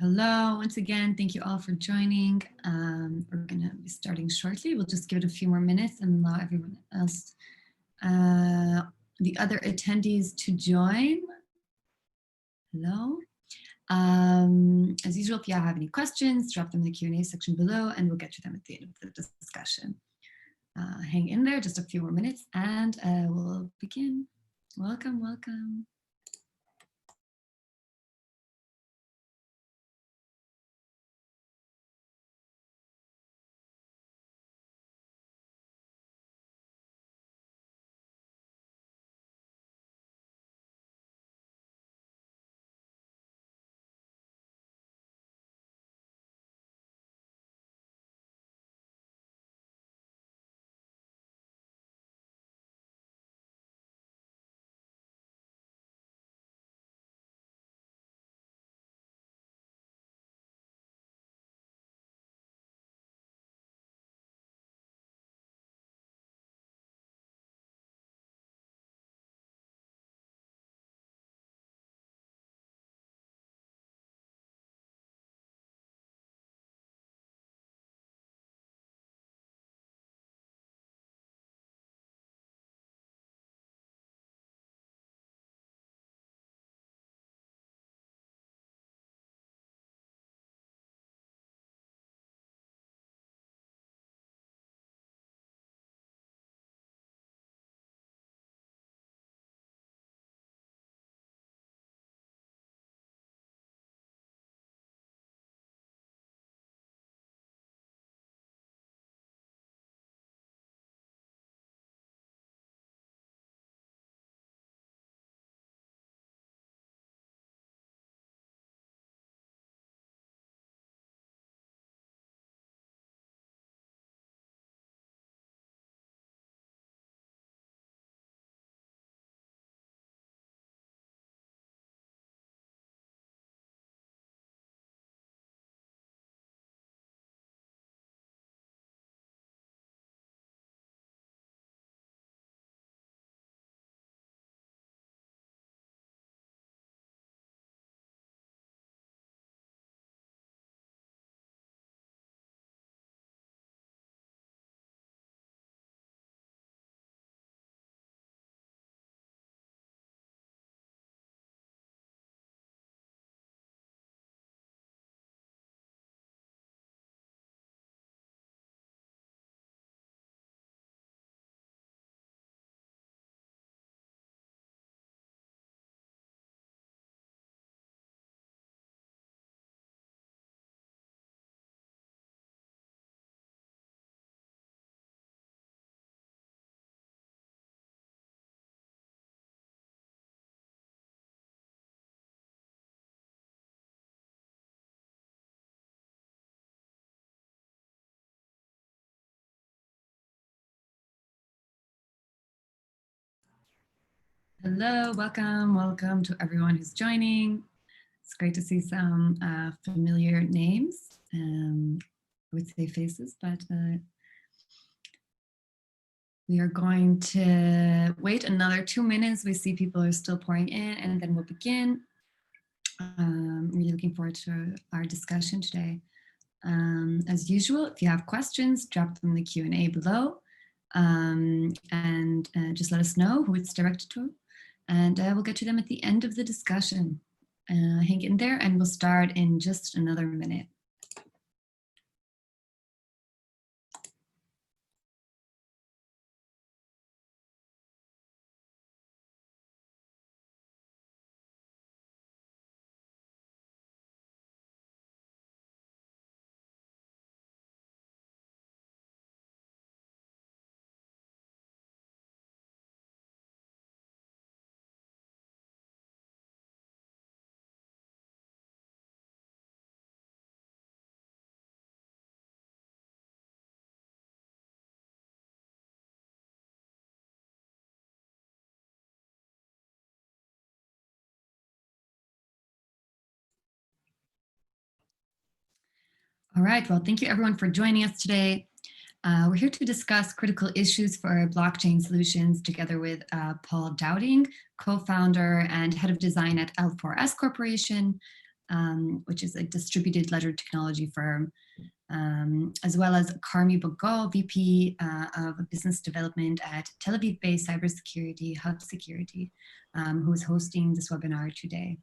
Hello, once again, thank you all for joining. We're going to be starting shortly. We'll just give it a few more minutes and allow everyone else, the other attendees to join. Hello. As usual, if you have any questions, drop them in the Q&A section below and we'll get to them at the end of the discussion. Hang in there just a few more minutes and we'll begin. Welcome, welcome. Hello, welcome to everyone who's joining. It's great to see some familiar names. I would say faces, but we are going to wait another 2 minutes. We see people are still pouring in and then we'll begin. Really looking forward to our discussion today. As usual, if you have questions, drop them in the Q&A below and just let us know who it's directed to. And we'll get to them at the end of the discussion. Hang in there and we'll start in just another minute. All right, well, thank you everyone for joining us today. We're here to discuss critical issues for blockchain solutions together with Paul Dowding, co-founder and head of design at L4S Corporation. which is a distributed ledger technology firm, as well as Carmi Bogo, VP of Business Development at Tel Aviv-based cybersecurity Hub Security, who is hosting this webinar today.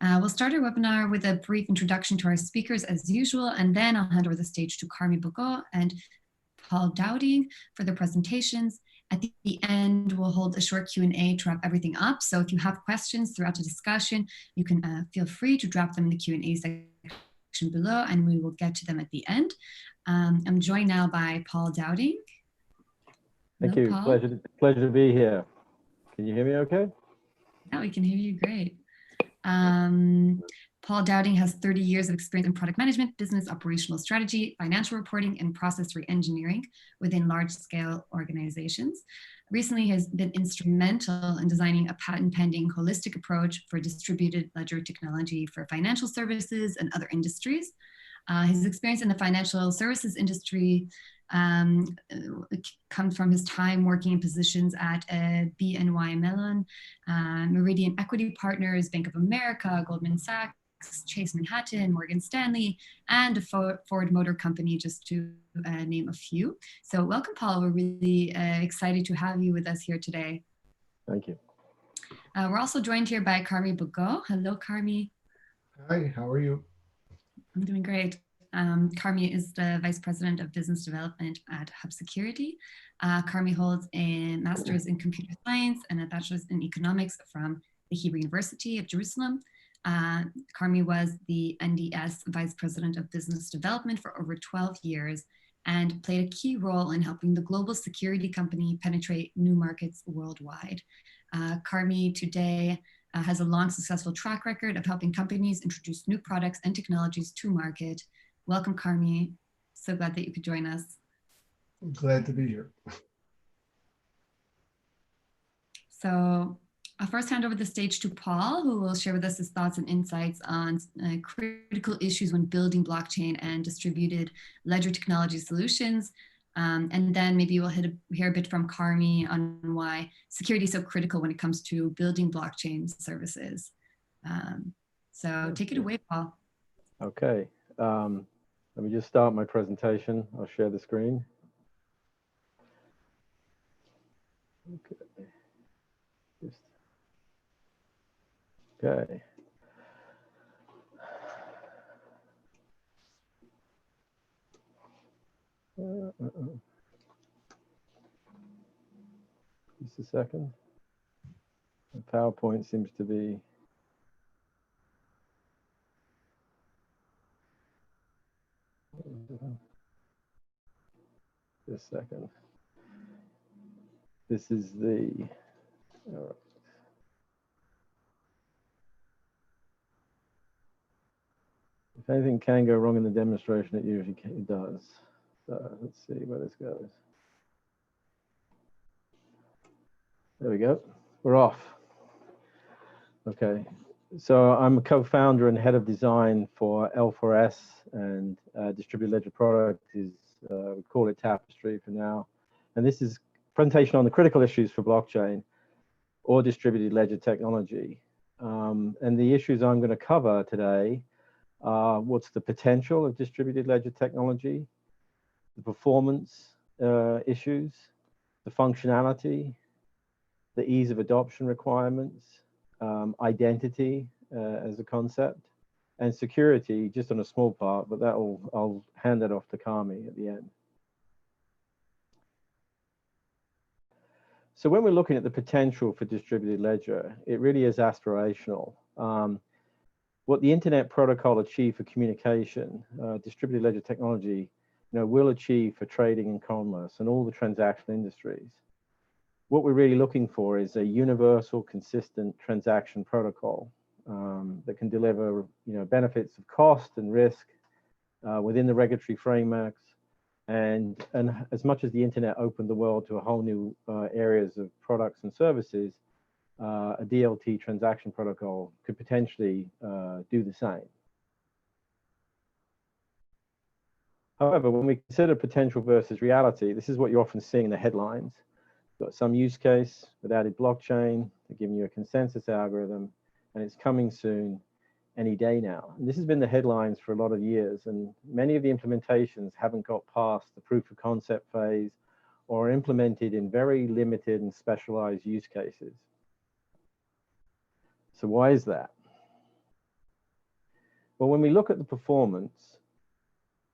We'll start our webinar with a brief introduction to our speakers as usual, and then I'll hand over the stage to Carmi Bogo and Paul Dowding for their presentations. At the end, we'll hold a short Q&A to wrap everything up. So if you have questions throughout the discussion, you can feel free to drop them in the Q&A section below, and we will get to them at the end. I'm joined now by Paul Dowding. Thank you. Paul. Pleasure to be here. Can you hear me okay? Yeah, we can hear you great. Paul Dowding has 30 years of experience in product management, business operational strategy, financial reporting, and process re-engineering within large-scale organizations. Recently, he has been instrumental in designing a patent-pending holistic approach for distributed ledger technology for financial services and other industries. His experience in the financial services industry comes from his time working in positions at BNY Mellon, Meridian Equity Partners, Bank of America, Goldman Sachs, Chase Manhattan, Morgan Stanley, and a Ford Motor Company, just to name a few. So welcome, Paul. We're really excited to have you with us here today. Thank you. We're also joined here by Carmi Bogo. Hello, Carmi. Hi, how are you? I'm doing great. Carmi is the Vice President of Business Development at Hub Security. Carmi holds a Master's in Computer Science and a Bachelor's in Economics from the Hebrew University of Jerusalem. Carmi was the NDS Vice President of Business Development for over 12 years and played a key role in helping the global security company penetrate new markets worldwide. Carmi today has a long successful track record of helping companies introduce new products and technologies to market. Welcome, Carmi. So glad that you could join us. I'm glad to be here. So I'll first hand over the stage to Paul, who will share with us his thoughts and insights on critical issues when building blockchain and distributed ledger technology solutions. And then maybe we'll hear a bit from Carmi on why security is so critical when it comes to building blockchain services. So take it away, Paul. Okay. Let me just start my presentation. I'll share the screen. Okay. Okay. Just a second. The PowerPoint seems to be. Just a second. This is the. All right. If anything can go wrong in the demonstration, it usually does. So let's see where this goes. There we go. We're off. Okay. So I'm a co-founder and head of design for L4S, and distributed ledger product is, we call it Tapestry for now. And this is a presentation on the critical issues for blockchain or distributed ledger technology. And the issues I'm going to cover today are what's the potential of distributed ledger technology, the performance issues, the functionality, the ease of adoption requirements, identity as a concept, and security just on a small part, but I'll hand that off to Carmi at the end. So when we're looking at the potential for distributed ledger, it really is aspirational. What the Internet Protocol achieved for communication, distributed ledger technology, will achieve for trading and commerce and all the transaction industries. What we're really looking for is a universal, consistent transaction protocol that can deliver, benefits of cost and risk within the regulatory frameworks. And as much as the internet opened the world to a whole new areas of products and services, a DLT transaction protocol could potentially do the same. However, when we consider potential versus reality, this is what you're often seeing in the headlines. You've got some use case with added blockchain, they're giving you a consensus algorithm, and it's coming soon, any day now. And this has been the headlines for a lot of years, and many of the implementations haven't got past the proof of concept phase or are implemented in very limited and specialized use cases. So why is that? Well, when we look at the performance,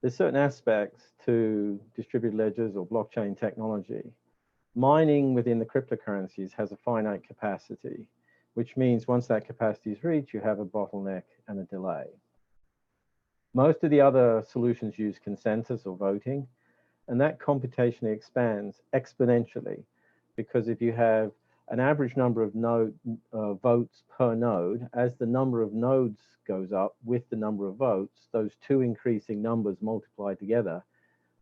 there's certain aspects to distributed ledgers or blockchain technology. Mining within the cryptocurrencies has a finite capacity, which means once that capacity is reached, you have a bottleneck and a delay. Most of the other solutions use consensus or voting, and that computation expands exponentially, because if you have an average number of votes per node, as the number of nodes goes up with the number of votes, those two increasing numbers multiply together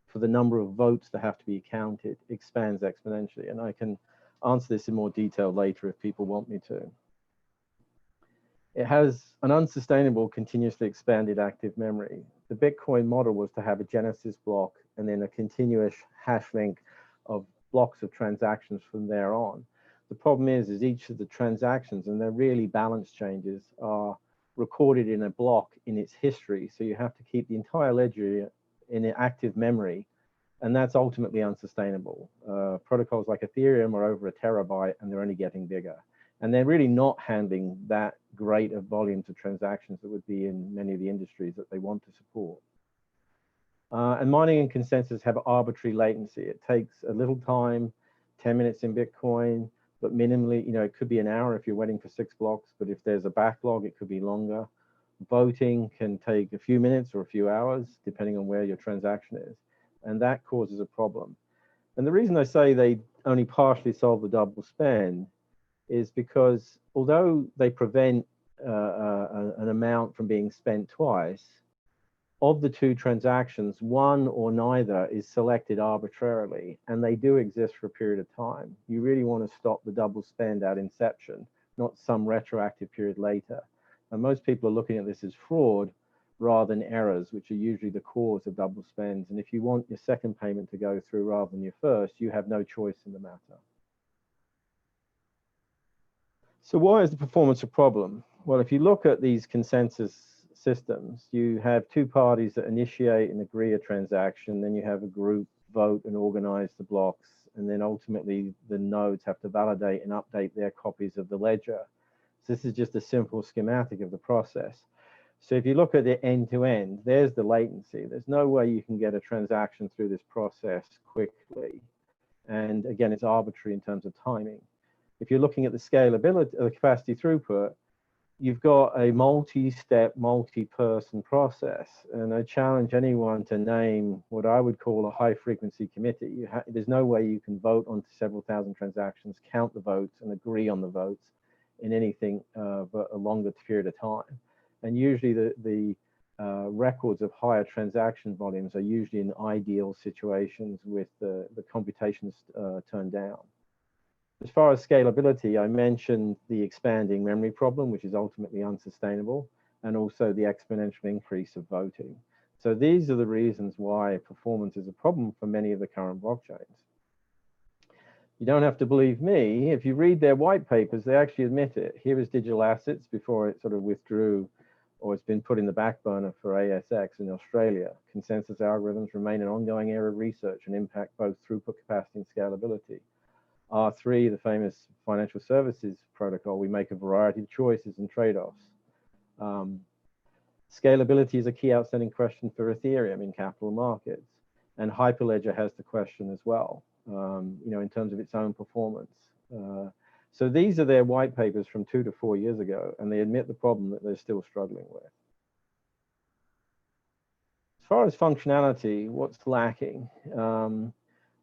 for the number of votes that have to be counted expands exponentially. And I can answer this in more detail later if people want me to. It has an unsustainable, continuously expanded active memory. The Bitcoin model was to have a genesis block and then a continuous hash link of blocks of transactions from there on. The problem is each of the transactions, and they're really balance changes, are recorded in a block in its history. So you have to keep the entire ledger in an active memory, and that's ultimately unsustainable. Protocols like Ethereum are over 1 terabyte, and they're only getting bigger. And they're really not handling that great of volumes of transactions that would be in many of the industries that they want to support. And mining and consensus have arbitrary latency. It takes a little time, 10 minutes in Bitcoin, but minimally, it could be an hour if you're waiting for 6 blocks, but if there's a backlog, it could be longer. Voting can take a few minutes or a few hours, depending on where your transaction is. And that causes a problem. And the reason I say they only partially solve the double spend is because although they prevent an amount from being spent twice, of the two transactions, one or neither is selected arbitrarily, and they do exist for a period of time. You really want to stop the double spend at inception, not some retroactive period later. And most people are looking at this as fraud rather than errors, which are usually the cause of double spends. And if you want your second payment to go through rather than your first, you have no choice in the matter. So why is the performance a problem? Well, if you look at these consensus systems, you have two parties that initiate and agree a transaction, then you have a group vote and organize the blocks, and then ultimately the nodes have to validate and update their copies of the ledger. So this is just a simple schematic of the process. So if you look at the end-to-end, there's the latency. There's no way you can get a transaction through this process quickly. And again, it's arbitrary in terms of timing. If you're looking at the scalability of the capacity throughput, you've got a multi-step, multi-person process. And I challenge anyone to name what I would call a high-frequency committee. There's no way you can vote on several thousand transactions, count the votes, and agree on the votes in anything but a longer period of time. And usually the records of higher transaction volumes are usually in ideal situations with the computations turned down. As far as scalability, I mentioned the expanding memory problem, which is ultimately unsustainable, and also the exponential increase of voting. So these are the reasons why performance is a problem for many of the current blockchains. You don't have to believe me. If you read their white papers, they actually admit it. Here is digital assets before it sort of withdrew, or it's been put in the back burner for ASX in Australia. Consensus algorithms remain an ongoing area of research and impact both throughput capacity and scalability. R3, the famous financial services protocol, we make a variety of choices and trade-offs. Scalability is a key outstanding question for Ethereum in capital markets, and Hyperledger has the question as well, in terms of its own performance. So these are their white papers from 2 to 4 years ago, and they admit the problem that they're still struggling with. As far as functionality, what's lacking?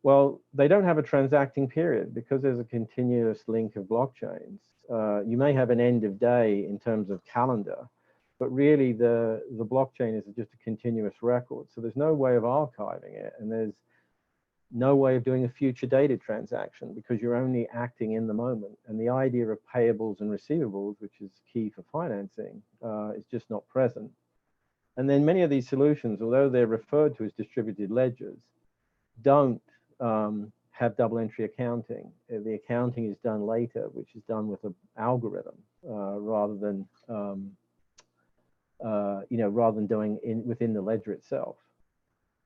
Well, they don't have a transacting period because there's a continuous link of blockchains. You may have an end of day in terms of calendar, but really the blockchain is just a continuous record. So there's no way of archiving it, and there's no way of doing a future dated transaction because you're only acting in the moment. And the idea of payables and receivables, which is key for financing, is just not present. And then many of these solutions, although they're referred to as distributed ledgers, don't have double entry accounting. The accounting is done later, which is done with an algorithm rather than rather than doing within the ledger itself.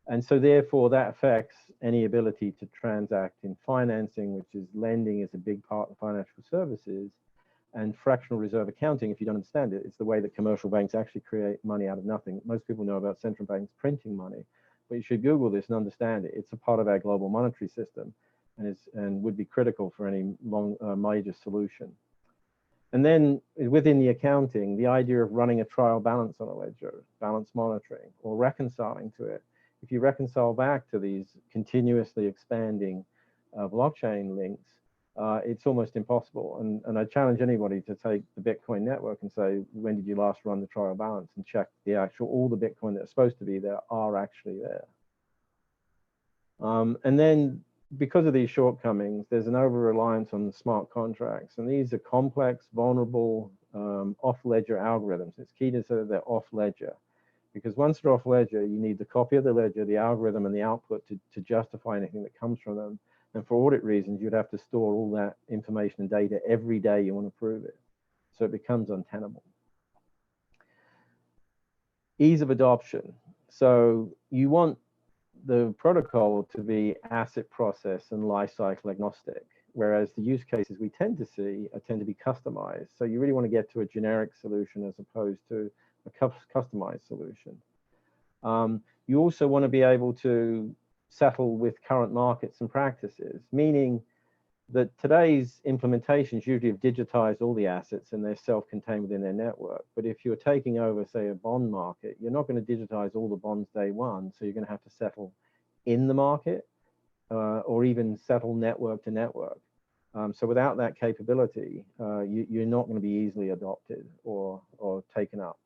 And so therefore that affects any ability to transact in financing, which is lending is a big part of financial services, and fractional reserve accounting. If you don't understand it, it's the way that commercial banks actually create money out of nothing. Most people know about central banks printing money, but you should Google this and understand it. It's a part of our global monetary system and would be critical for any major solution. And then within the accounting, the idea of running a trial balance on a ledger, balance monitoring, or reconciling to it. If you reconcile back to these continuously expanding blockchain links, it's almost impossible. And I challenge anybody to take the Bitcoin network and say, when did you last run the trial balance, and check all the Bitcoin that are supposed to be there are actually there. And then because of these shortcomings, there's an over-reliance on smart contracts. And these are complex, vulnerable, off-ledger algorithms. It's key to say that they're off-ledger, because once they're off-ledger, you need the copy of the ledger, the algorithm, and the output to justify anything that comes from them. And for audit reasons, you'd have to store all that information and data every day you want to prove it. So it becomes untenable. Ease of adoption. So you want the protocol to be asset process and lifecycle agnostic, whereas the use cases we tend to see tend to be customized. So you really want to get to a generic solution as opposed to a customized solution. You also want to be able to settle with current markets and practices, meaning that today's implementations usually have digitized all the assets and they're self-contained within their network. But if you're taking over, say, a bond market, you're not going to digitize all the bonds day one. So you're going to have to settle in the market or even settle network to network. So without that capability, you're not going to be easily adopted or taken up.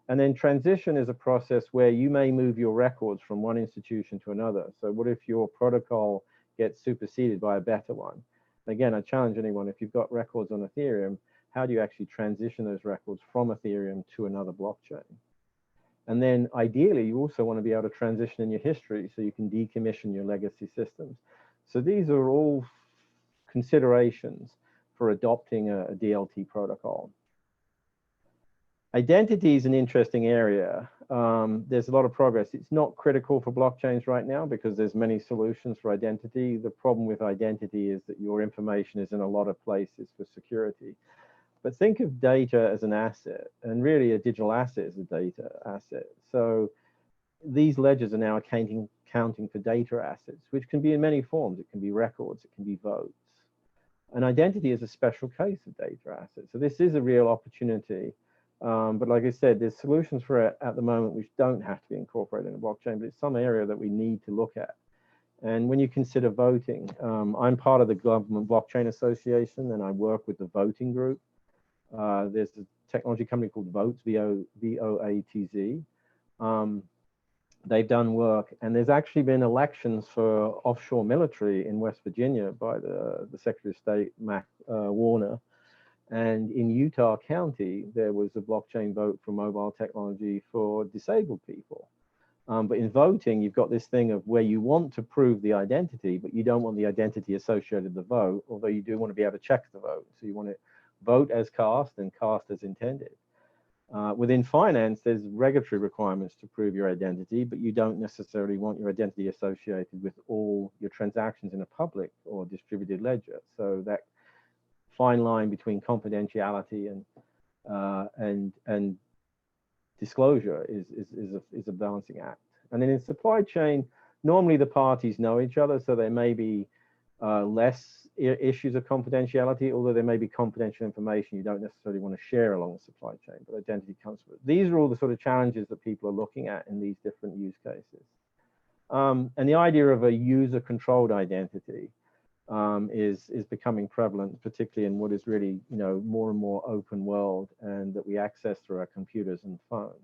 And then transition is a process where you may move your records from one institution to another. So what if your protocol gets superseded by a better one? Again, I challenge anyone, if you've got records on Ethereum, how do you actually transition those records from Ethereum to another blockchain? And then ideally, you also want to be able to transition in your history so you can decommission your legacy systems. So these are all considerations for adopting a DLT protocol. Identity is an interesting area. There's a lot of progress. It's not critical for blockchains right now because there's many solutions for identity. The problem with identity is that your information is in a lot of places for security. But think of data as an asset, and really a digital asset is a data asset. So these ledgers are now counting for data assets, which can be in many forms. It can be records, it can be votes. And identity is a special case of data assets. So this is a real opportunity. But like I said, there's solutions for it at the moment which don't have to be incorporated in a blockchain, but it's some area that we need to look at. And when you consider voting, I'm part of the Government Blockchain Association, and I work with the voting group. There's a technology company called Votes, V-O-A-T-Z. They've done work, and there's actually been elections for offshore military in West Virginia by the Secretary of State, Mac Warner. And in Utah County, there was a blockchain vote for mobile technology for disabled people. But in voting, you've got this thing of where you want to prove the identity, but you don't want the identity associated with the vote, although you do want to be able to check the vote. So you want to vote as cast and cast as intended. Within finance, there's regulatory requirements to prove your identity, but you don't necessarily want your identity associated with all your transactions in a public or distributed ledger. So that fine line between confidentiality and disclosure is a balancing act. And then in supply chain, normally the parties know each other, so there may be less issues of confidentiality, although there may be confidential information you don't necessarily want to share along the supply chain, but identity comes with it. These are all the sort of challenges that people are looking at in these different use cases. And the idea of a user-controlled identity is becoming prevalent, particularly in what is really, more and more open world and that we access through our computers and phones.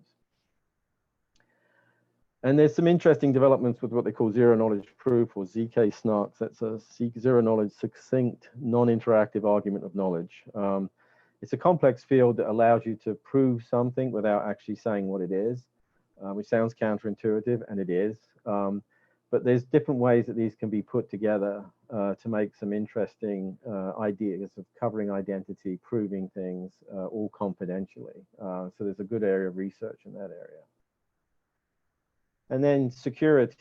And there's some interesting developments with what they call zero-knowledge proof, or ZK SNARKs. That's a zero-knowledge, succinct, non-interactive argument of knowledge. It's a complex field that allows you to prove something without actually saying what it is, which sounds counterintuitive, and it is. But there's different ways that these can be put together to make some interesting ideas of covering identity, proving things, all confidentially. So there's a good area of research in that area. And then security,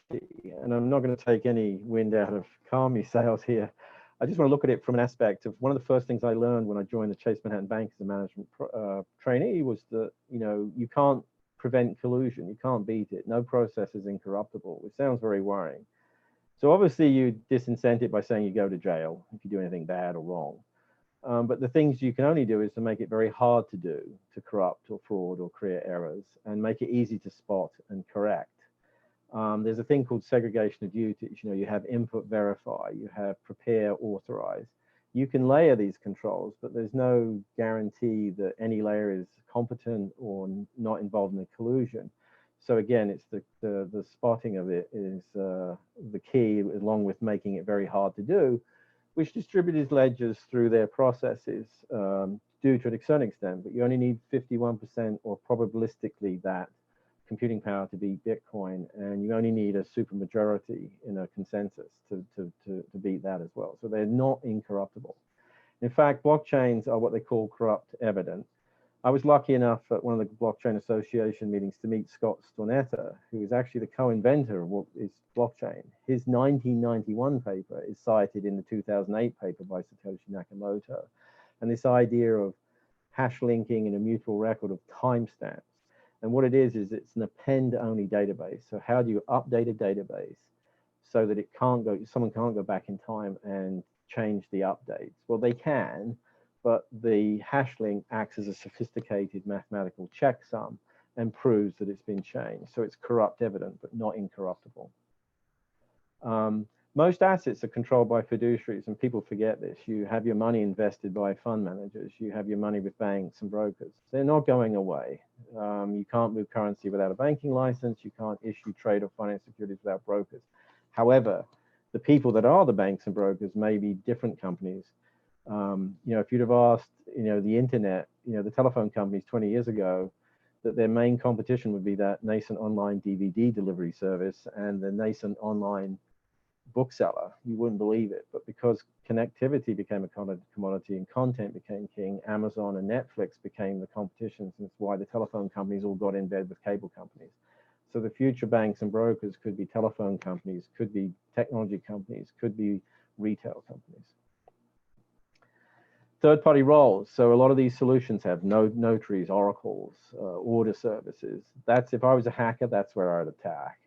and I'm not going to take any wind out of Carmi's sails here. I just want to look at it from an aspect of one of the first things I learned when I joined the Chase Manhattan Bank as a management trainee was that, you know, you can't prevent collusion. You can't beat it. No process is incorruptible, which sounds very worrying. So obviously you disincent it by saying you go to jail if you do anything bad or wrong. But the things you can only do is to make it very hard to do, to corrupt or fraud or create errors, and make it easy to spot and correct. There's a thing called segregation of duties. You know, you have input, verify, you have prepare, authorize. You can layer these controls, but there's no guarantee that any layer is competent or not involved in the collusion. So again, it's the spotting of it is the key, along with making it very hard to do, which distributors ledgers through their processes do to a certain extent, but you only need 51% or probabilistically that computing power to beat Bitcoin, and you only need a supermajority in a consensus to beat that as well. So they're not incorruptible. In fact, blockchains are what they call corrupt evident. I was lucky enough at one of the Blockchain Association meetings to meet Scott Stornetta, who is actually the co-inventor of what is blockchain. His 1991 paper is cited in the 2008 paper by Satoshi Nakamoto. And this idea of hash linking and a mutual record of timestamps. And what it is it's an append-only database. So how do you update a database so that it can't go, someone can't go back in time and change the updates? Well, they can, but the hash link acts as a sophisticated mathematical checksum and proves that it's been changed. So it's corrupt evident, but not incorruptible. Most assets are controlled by fiduciaries, and people forget this. You have your money invested by fund managers. You have your money with banks and brokers. They're not going away. You can't move currency without a banking license. You can't issue trade or finance securities without brokers. However, the people that are the banks and brokers may be different companies. You know, if you'd have asked, you know, the internet, you know, the telephone companies 20 years ago, that their main competition would be that nascent online DVD delivery service and the nascent online bookseller, you wouldn't believe it. But because connectivity became a commodity and content became king, Amazon and Netflix became the competitions, and it's why the telephone companies all got in bed with cable companies. So the future banks and brokers could be telephone companies, could be technology companies, could be retail companies. Third-party roles. So a lot of these solutions have notaries, oracles, order services. That's, if I was a hacker, that's where I'd attack.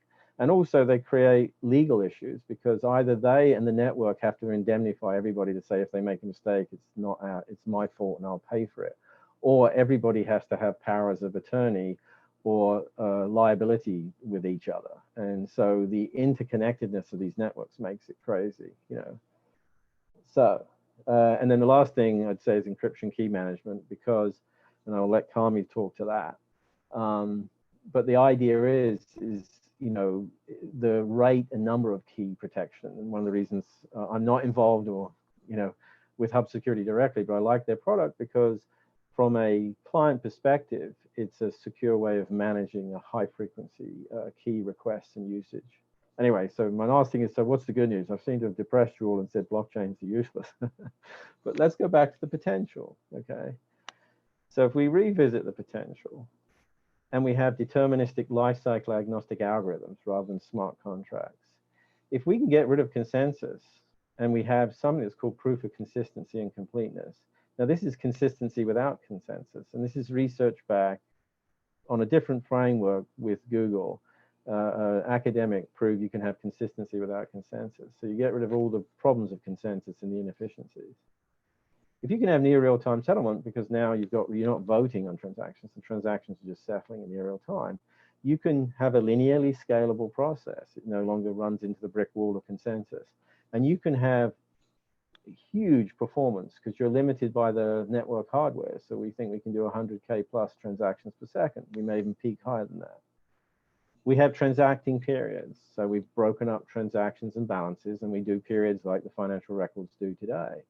And also they create legal issues because either they and the network have to indemnify everybody to say if they make a mistake, it's my fault and I'll pay for it. Or everybody has to have powers of attorney or liability with each other. And so the interconnectedness of these networks makes it crazy, you know. So, and then the last thing I'd say is encryption key management, because, and I'll let Carmi talk to that. But the idea is, you know, the rate and number of key protection. And one of the reasons I'm not involved or, you know, with Hub Security directly, but I like their product because from a client perspective, it's a secure way of managing a high frequency key requests and usage. Anyway, so my last thing is, so what's the good news? I've seemed to have depressed you all and said blockchains are useless. But let's go back to the potential, okay? So if we revisit the potential, and we have deterministic lifecycle agnostic algorithms rather than smart contracts. If we can get rid of consensus and we have something that's called proof of consistency and completeness. Now this is consistency without consensus, and this is research back on a different framework with Google. Academic prove you can have consistency without consensus. So you get rid of all the problems of consensus and the inefficiencies. If you can have near real-time settlement, because now you're not voting on transactions, the transactions are just settling in near real time, you can have a linearly scalable process. It no longer runs into the brick wall of consensus. And you can have huge performance because you're limited by the network hardware. So we think we can do 100K plus transactions per second. We may even peak higher than that. We have transacting periods. So we've broken up transactions and balances, and we do periods like the financial records do today.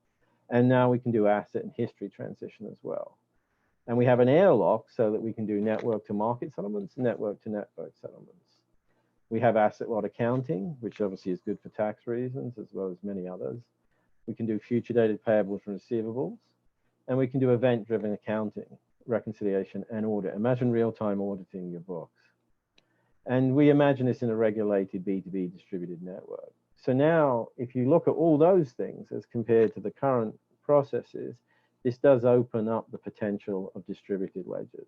And now we can do asset and history transition as well. And we have an airlock so that we can do network to market settlements and network to network settlements. We have asset lot accounting, which obviously is good for tax reasons, as well as many others. We can do future dated payables and receivables, and we can do event-driven accounting, reconciliation, and audit. Imagine real-time auditing your books. And we imagine this in a regulated B2B distributed network. So now, if you look at all those things as compared to the current processes, this does open up the potential of distributed ledgers.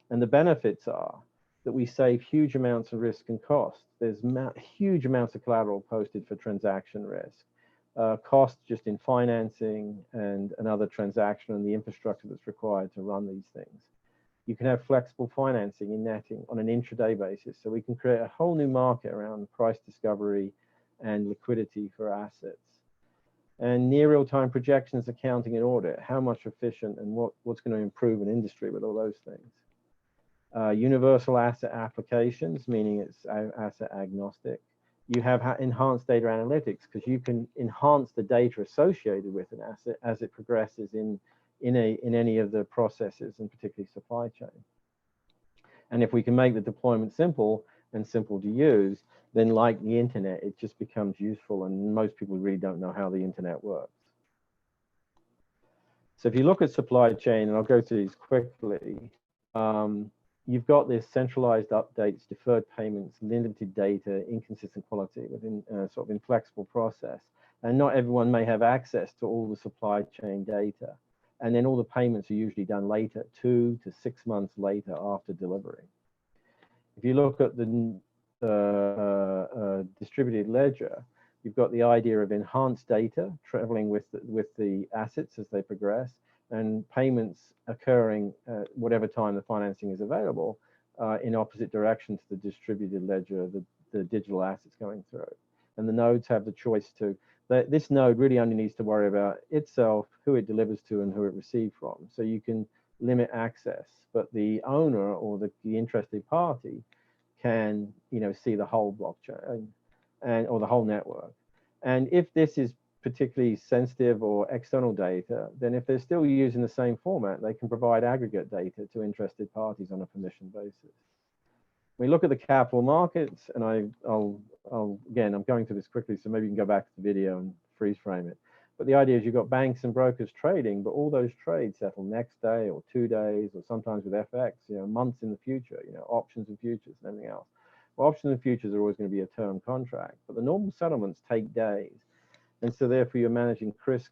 And the benefits are that we save huge amounts of risk and cost. There's huge amounts of collateral posted for transaction risk, cost just in financing and another transaction and the infrastructure that's required to run these things. You can have flexible financing in netting on an intraday basis. So we can create a whole new market around price discovery and liquidity for assets. And near real-time projections, accounting and audit, how much efficient and what's going to improve an industry with all those things. Universal asset applications, meaning it's asset agnostic. You have enhanced data analytics because you can enhance the data associated with an asset as it progresses in any of the processes, and particularly supply chain. And if we can make the deployment simple and simple to use, then like the internet, it just becomes useful, and most people really don't know how the internet works. So if you look at supply chain, and I'll go through these quickly, you've got this centralized updates, deferred payments, limited data, inconsistent quality within sort of inflexible process. And not everyone may have access to all the supply chain data. And then all the payments are usually done later, 2 to 6 months later after delivery. If you look at the distributed ledger, you've got the idea of enhanced data traveling with the assets as they progress, and payments occurring at whatever time the financing is available in opposite direction to the distributed ledger, the digital assets going through. And the nodes have the choice to, this node really only needs to worry about itself, who it delivers to, and who it received from. So you can limit access, but the owner or the interested party can, see the whole blockchain or the whole network. And if this is particularly sensitive or external data, then if they're still using the same format, they can provide aggregate data to interested parties on a permission basis. We look at the capital markets, and again, I'm going through this quickly, so maybe you can go back to the video and freeze frame it. But the idea is you've got banks and brokers trading, but all those trades settle next day or 2 days, or sometimes with FX, months in the future, options and futures and everything else. Well, options and futures are always going to be a term contract, but the normal settlements take days. And so therefore you're managing risk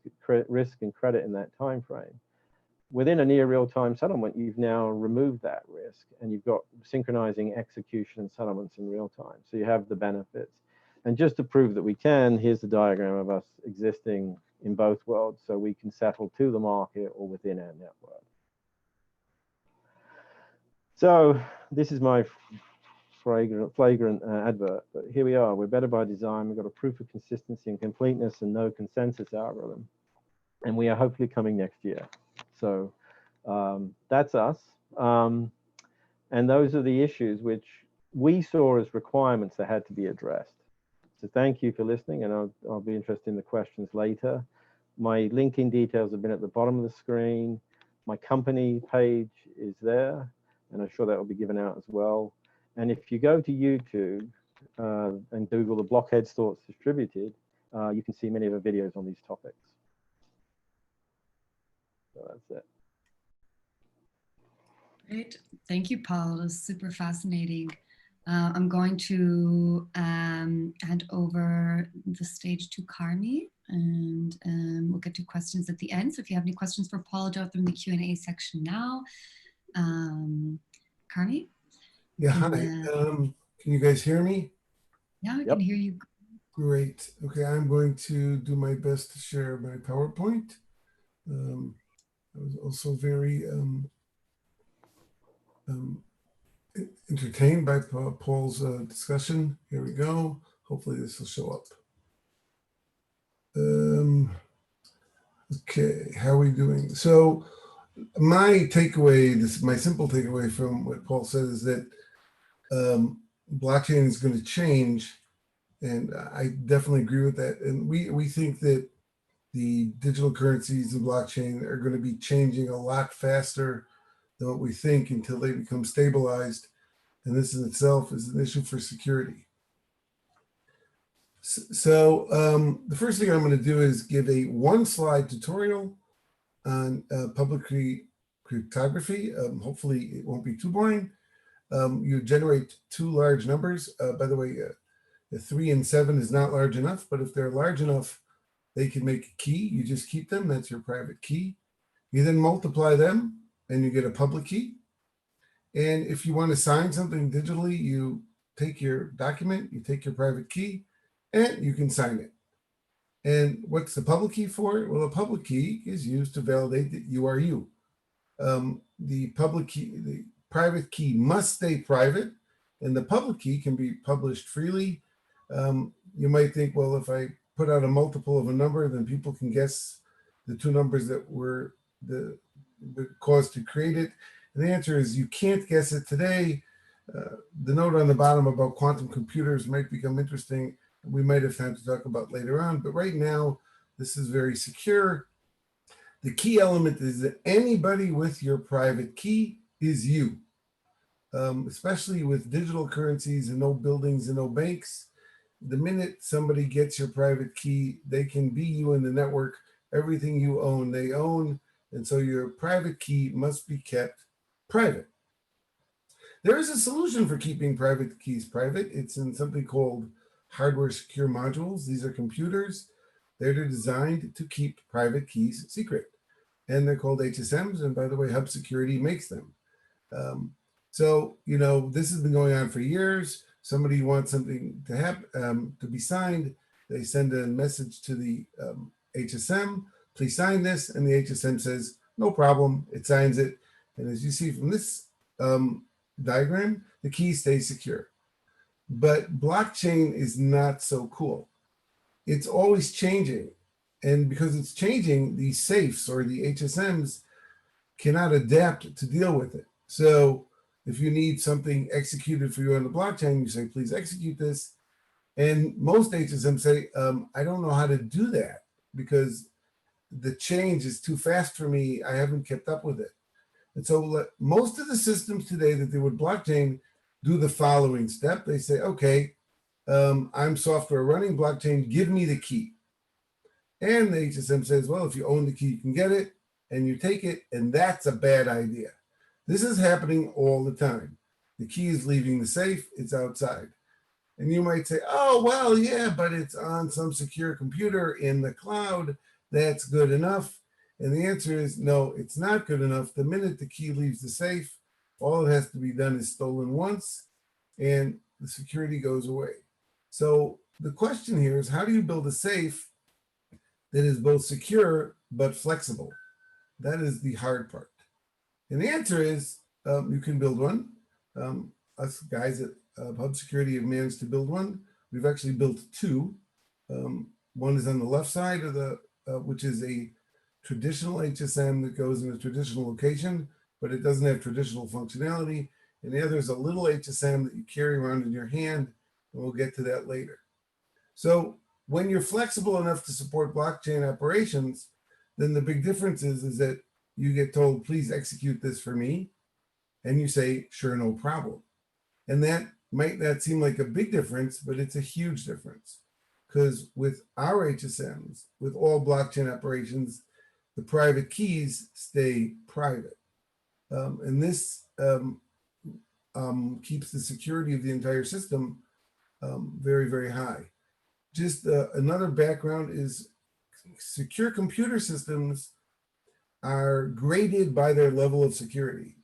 and credit in that time frame. Within a near real-time settlement, you've now removed that risk, and you've got synchronizing execution and settlements in real time. So you have the benefits. And just to prove that we can, here's the diagram of us existing in both worlds, so we can settle to the market or within our network. So this is my flagrant advert, but here we are. We're better by design. We've got a proof of consistency and completeness and no consensus algorithm, and we are hopefully coming next year. So that's us, and those are the issues which we saw as requirements that had to be addressed. So thank you for listening, and I'll be interested in the questions later. My LinkedIn details have been at the bottom of the screen. My company page is there, and I'm sure that will be given out as well. And if you go to YouTube and Google the Blockheads Thoughts Distributed, you can see many of the videos on these topics. So that's it. Great. Thank you, Paul. It was super fascinating. I'm going to hand over the stage to Carmi, and we'll get to questions at the end. So if you have any questions for Paul, drop them in the Q&A section now. Carmi? Yeah, hi. Can you guys hear me? Yeah, we can hear you. Great. Okay, I'm going to do my best to share my PowerPoint. I was also very entertained by Paul's discussion. Here we go. Hopefully this will show up. Okay, how are we doing? So my takeaway, my simple takeaway from what Paul said is that blockchain is going to change, and I definitely agree with that. And we think that the digital currencies and blockchain are going to be changing a lot faster than what we think until they become stabilized. And this in itself is an issue for security. So the first thing I'm going to do is give a one-slide tutorial on public cryptography. Hopefully it won't be too boring. You generate two large numbers. By the way, the 3 and 7 is not large enough, but if they're large enough, they can make a key. You just keep them. That's your private key. You then multiply them and you get a public key. And if you want to sign something digitally, you take your document, you take your private key, and you can sign it. And what's the public key for? Well, a public key is used to validate that you are you. The private key must stay private, and the public key can be published freely. You might think, well, if I put out a multiple of a number, then people can guess the two numbers that were the cause to create it. And the answer is you can't guess it today. The note on the bottom about quantum computers might become interesting. We might have time to talk about later on, but right now, this is very secure. The key element is that anybody with your private key is you. Especially with digital currencies and no buildings and no banks. The minute somebody gets your private key, they can be you in the network. Everything you own, they own. And so your private key must be kept private. There is a solution for keeping private keys private. It's in something called hardware secure modules. These are computers. They're designed to keep private keys secret. And they're called HSMs. And by the way, Hub Security makes them. So, you know, this has been going on for years. Somebody wants something to happen, to be signed. They send a message to the HSM, please sign this. And the HSM says, no problem. It signs it. And as you see from this diagram, the key stays secure. But blockchain is not so cool. It's always changing. And because it's changing, the safes or the HSMs cannot adapt to deal with it. So if you need something executed for you on the blockchain, you say, please execute this. And most HSMs say, I don't know how to do that because the change is too fast for me. I haven't kept up with it. And so most of the systems today that deal with blockchain do the following step. They say, okay, I'm software running blockchain, give me the key. And the HSM says, well, if you own the key, you can get it and you take it. And that's a bad idea. This is happening all the time. The key is leaving the safe, it's outside. And you might say, oh, well, yeah, but it's on some secure computer in the cloud. That's good enough. And the answer is no, it's not good enough. The minute the key leaves the safe, all that has to be done is stolen once and the security goes away. So the question here is, how do you build a safe that is both secure but flexible? That is the hard part. And the answer is you can build one. Us guys at Hub Security have managed to build one. We've actually built two. One is on the left side of the, which is a traditional HSM that goes in a traditional location, but it doesn't have traditional functionality. And the other is a little HSM that you carry around in your hand, and we'll get to that later. So when you're flexible enough to support blockchain operations, then the big difference is that you get told, please execute this for me. And you say, sure, no problem. And that might not seem like a big difference, but it's a huge difference. Because with our HSMs, with all blockchain operations, the private keys stay private. And this keeps the security of the entire system very, very high. Just another background is secure computer systems are graded by their level of security.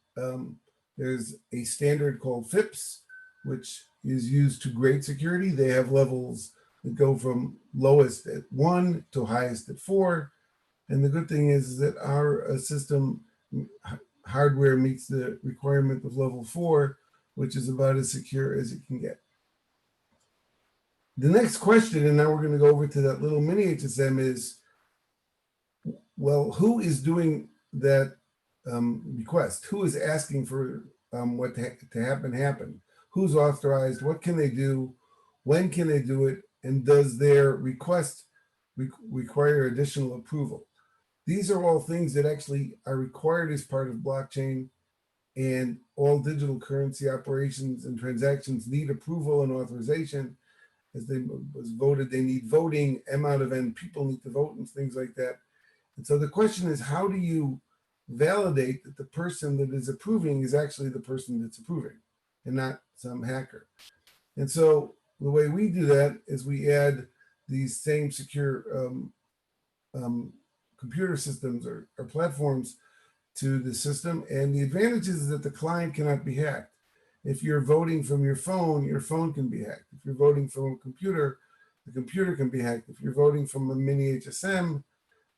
There's a standard called FIPS, which is used to grade security. They have levels that go from lowest at 1 to highest at 4. And the good thing is that our system hardware meets the requirement of level 4, which is about as secure as it can get. The next question, and now we're going to go over to that little mini HSM, is, well, who is doing that request? Who is asking for what to happen? Who's authorized? What can they do? When can they do it? And does their request require additional approval? These are all things that actually are required as part of blockchain. and all digital currency operations and transactions need approval and authorization. As they was voted, they need voting. M out of N people need to vote and things like that. And so the question is, how do you validate that the person that is approving is actually the person that's approving and not some hacker? And so the way we do that is we add these same secure computer systems or platforms to the system. And the advantage is that the client cannot be hacked. If you're voting from your phone can be hacked. If you're voting from a computer, the computer can be hacked. If you're voting from a mini HSM,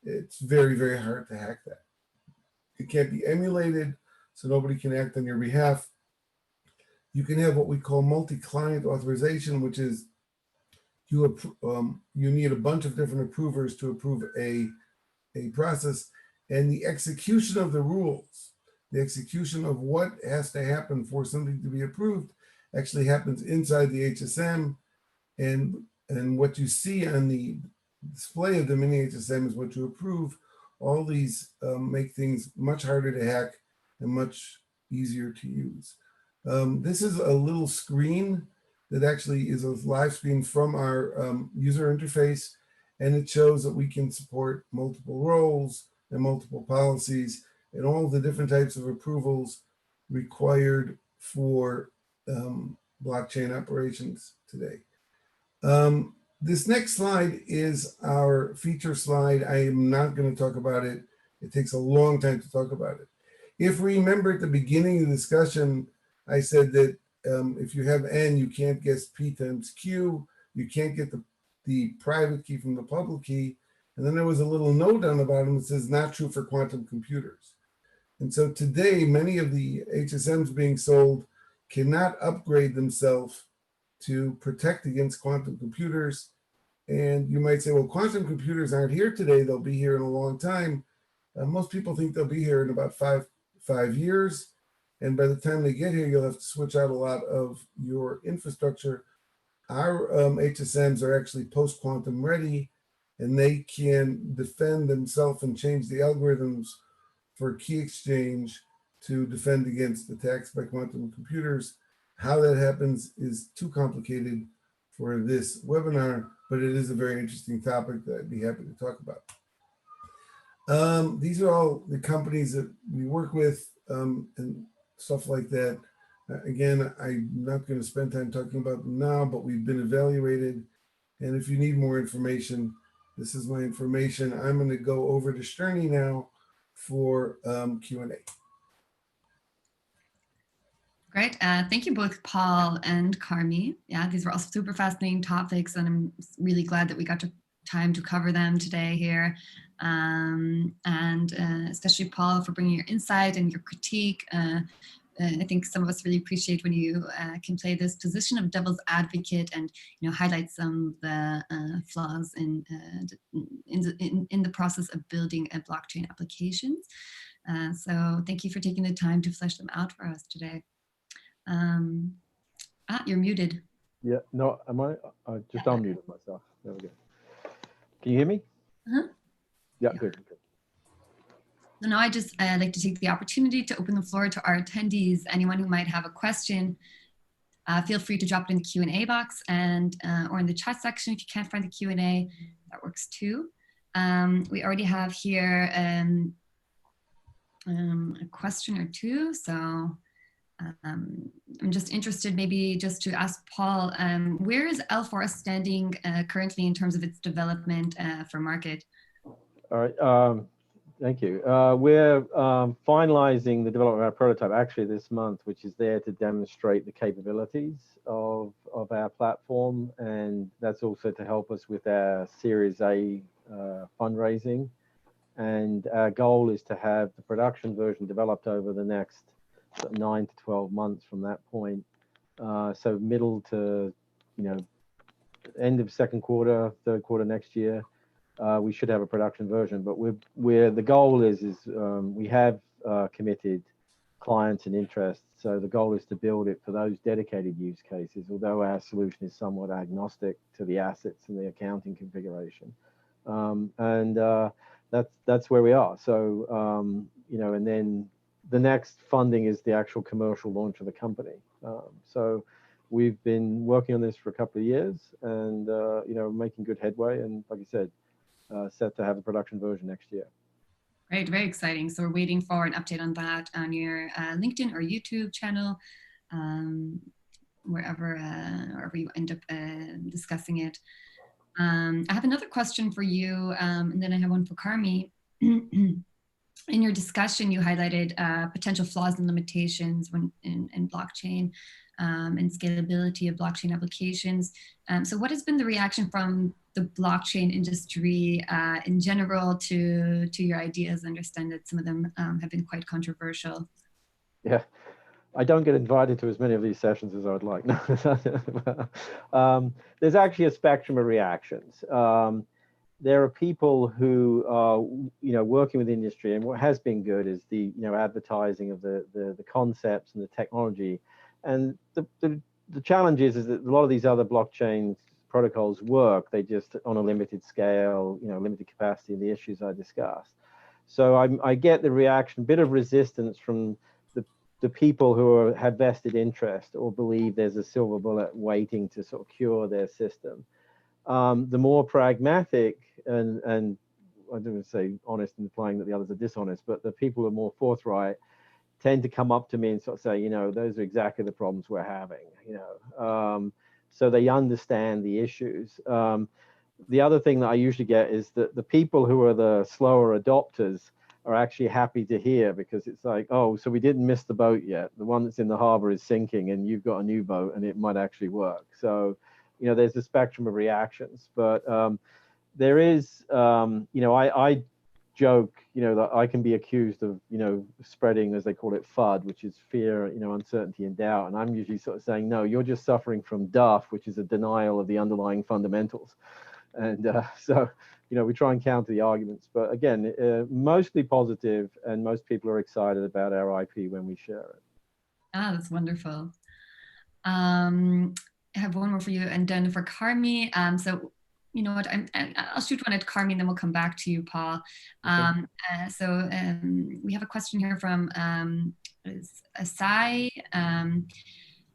it's very, very hard to hack that. It can't be emulated, so nobody can act on your behalf. You can have what we call multi-client authorization, which is you need a bunch of different approvers to approve a process, and the execution of the rules, the execution of what has to happen for something to be approved actually happens inside the HSM, and what you see on the display of the mini HSM is what you approve. All these make things much harder to hack and much easier to use. This is a little screen that actually is a live screen from our user interface, and it shows that we can support multiple roles and multiple policies and all the different types of approvals required for blockchain operations today. This next slide is our feature slide. I am not going to talk about it. It takes a long time to talk about it. If we remember at the beginning of the discussion, I said that if you have N, you can't guess P times Q. You can't get the private key from the public key. And then there was a little note on the bottom that says not true for quantum computers. And so today, many of the HSMs being sold cannot upgrade themselves to protect against quantum computers. And you might say, well, quantum computers aren't here today. They'll be here in a long time. Most people think they'll be here in about five years. And by the time they get here, you'll have to switch out a lot of your infrastructure. Our HSMs are actually post-quantum ready, and they can defend themselves and change the algorithms for key exchange to defend against attacks by quantum computers. How that happens is too complicated for this webinar, but it is a very interesting topic that I'd be happy to talk about. These are all the companies that we work with and stuff like that. Again, I'm not going to spend time talking about them now, but we've been evaluated. And if you need more information, this is my information. I'm going to go over to Sterny now for Q&A. Great. Thank you both, Paul and Carmi. Yeah, these were all super fascinating topics, and I'm really glad that we got time to cover them today here. And especially Paul for bringing your insight and your critique. I think some of us really appreciate when you can play this position of devil's advocate and highlight some of the flaws in the process of building a blockchain applications. So thank you for taking the time to flesh them out for us today. You're muted. Yeah, no, am I? I just unmuted myself. There we go. Can you hear me? Uh-huh. Yeah, good. So now I just like to take the opportunity to open the floor to our attendees. Anyone who might have a question, feel free to drop it in the Q&A box and or in the chat section. If you can't find the Q&A, that works too. We already have here a question or two. So I'm just interested maybe just to ask Paul, where is L4S standing currently in terms of its development for market? All right. Thank you. We're finalizing the development of our prototype actually this month, which is there to demonstrate the capabilities of our platform. And that's also to help us with our Series A fundraising. And our goal is to have the production version developed over the next 9 to 12 months from that point. So middle to, end of second quarter, third quarter next year. We should have a production version, but the goal is we have committed clients and interests. So the goal is to build it for those dedicated use cases, although our solution is somewhat agnostic to the assets and the accounting configuration. And that's where we are. So, and then the next funding is the actual commercial launch of the company. So we've been working on this for a couple of years, and making good headway. And like you said, set to have the production version next year. Great, very exciting. So we're waiting for an update on that on your LinkedIn or YouTube channel, wherever you end up discussing it. I have another question for you, and then I have one for Carmi. In your discussion, you highlighted potential flaws and limitations when in blockchain and scalability of blockchain applications. So what has been the reaction from the blockchain industry in general to your ideas? I understand that some of them have been quite controversial. Yeah, I don't get invited to as many of these sessions as I would like. There's actually a spectrum of reactions. There are people who are, working with the industry, and what has been good is the, advertising of the concepts and the technology. And the challenge is that a lot of these other blockchain protocols work, they just on a limited scale, limited capacity, the issues I discussed. So I get the reaction, a bit of resistance from the people who have vested interest or believe there's a silver bullet waiting to sort of cure their system. The more pragmatic and I don't want to say honest, implying that the others are dishonest, but the people who are more forthright tend to come up to me and sort of say, those are exactly the problems we're having, so they understand the issues. The other thing that I usually get is that the people who are the slower adopters are actually happy to hear, because it's like, oh, so we didn't miss the boat yet. The one that's in the harbor is sinking and you've got a new boat and it might actually work. So, there's a spectrum of reactions, but there is, I joke, that I can be accused of, spreading, as they call it, FUD, which is fear, uncertainty and doubt. And I'm usually sort of saying, no, you're just suffering from DUF, which is a denial of the underlying fundamentals. And so, we try and counter the arguments. But again, mostly positive, and most people are excited about our IP when we share it. Ah, that's wonderful. I have one more for you, and then for Carmi. So, you know what? I'll shoot one at Carmi, and then we'll come back to you, Paul. Okay. We have a question here from Asai.